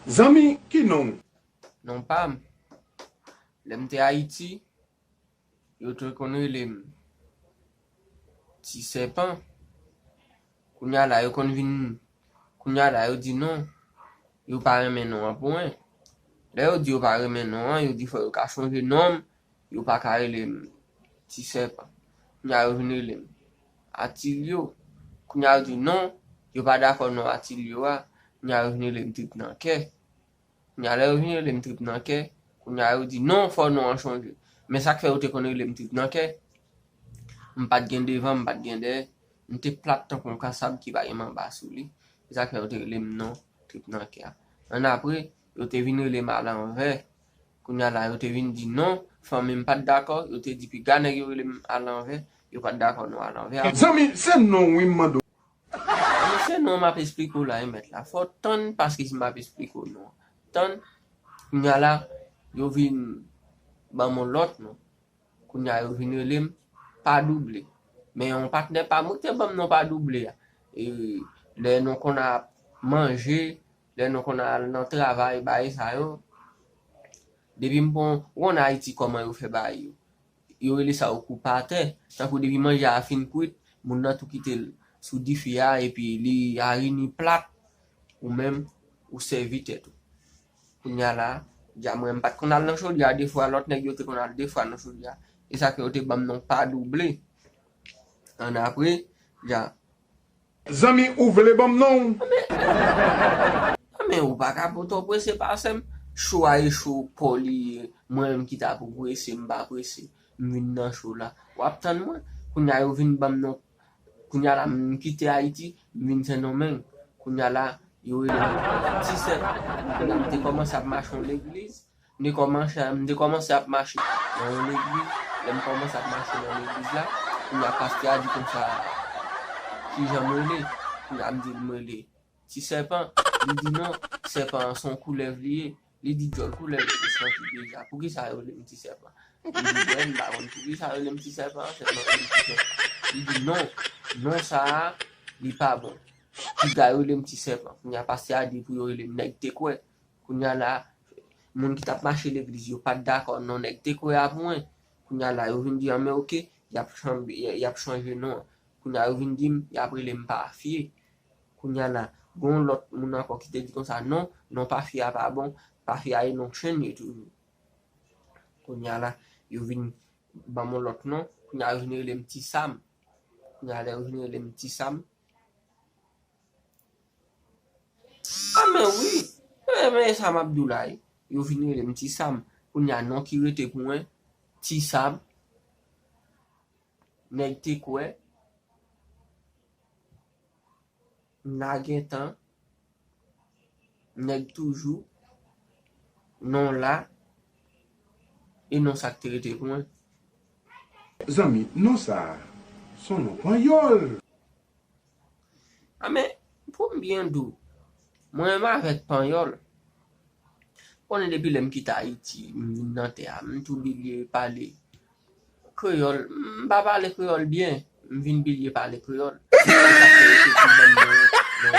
Zami qui non? Non pas, l'MT Haïti, yo te connaît les petits serpents. Kounya la yo kon vin, kounya la yo di non, yo pa remen non an point. Là yo di yo pa remen non, yo di faut yo ka changer nom, yo pa ka les petits serpents. Kounya yo vin les Atilio. Kounya yo di non, yo pas d'accord non Atilio a. Kounya yo vin les trip nan ke. Kounya la yo vin les trip nan ke. Kounya yo di non, faut non an changer. Mais ça fait yo te connaît les trip nan ke. M'pas gen devant, m'pas gen derrière. M'te plat tant qu'on kasab qui va yman bas sou li. Ça fait yo te lem non, trip nan ke a. An après, yo te vin les mal envers. Kounya la yo te vin di non, femme m'pas d'accord, yo te di pi gane yo les à l'envers, yo pas d'accord non à l'envers. Zami, c'est non, oui, mando. C'est non m'a expliqué là, mettre la faut ton parce que si m'a expliqué non. Ton kounya la yo vin ba mon lot non. Kounya yo vin lem pas doublé. Mais on partenaire pas monter bam non pas doublé. Et les non qu'on a mangé, les non qu'on a dans travail bail ça yo. Depuis bon, on a Haïti comment yo fait bail yo. Yo relé ça au coup par terre, tant que depuis manger à fin cuite, moun nan tout quitter sous difia et puis li harine plate ou même ou servi tête. Kounya la, ja moi pas qu'on a dans chaudière des fois l'autre nèg yo te qu'on a des fois dans chaudière. Et ça que yo te bam non pas doublé. En après, ja. Zami, ouvre les bam non. Mais ou pas capable to pressé par sem choix et chaud poli moi-même qui t'a pour pressé m'pa pressé m'vinn dans chaud là. Ou attend moi kounya yo vinn bam non kounya la m'quitter Haïti m'vinn sen non men kounya la yo ti c'est m'te commencé à marcher dans l'église m'te commencé à marcher dans l'église m'te commencé à marcher dans l'église là kounya pasteur a dit comme ça qui j'aime kounya me dit ti serpent il dit non, serpent son couleur lié. Il dit John couleur c'est senti déjà. Pour qui ça le petit serpent? Il dit ben bah on pour qui ça le petit serpent? Il dit non, non ça il pas bon. Il gagne le petit serpent. Il y a passé à dire pour le nèg te quoi. Kounya la moun qui t'a marché l'église yo pas d'accord non nèg te quoi à point. Kounya la yo vinn dire mais OK, y a changé non. Kounya yo vinn dire y a pris les pas fier. Kounya la bon l'autre moun encore qui te dit comme ça non pas fier pas bon pas fier non chaîne toujours kounya la yo vinn ba mon l'autre non kounya yo vinn les petits sam kounya la yo vinn les petits sam ah mais oui mais Sam Abdoulaye yo vinn les petits sam kounya non qui rete pour un petit sam nèg te quoi Nagetan, nèg toujours, non là, et non s'activité pour moi. Zami, non ça, son nom panyol. Ah mais, pour bien d'où, moi avec Panyol, on est depuis l'homme qui t'a Haïti, m'nante à m'tou bilier parler. Créole, m'pa parler créole bien, m'vin bilier parler créole. Non.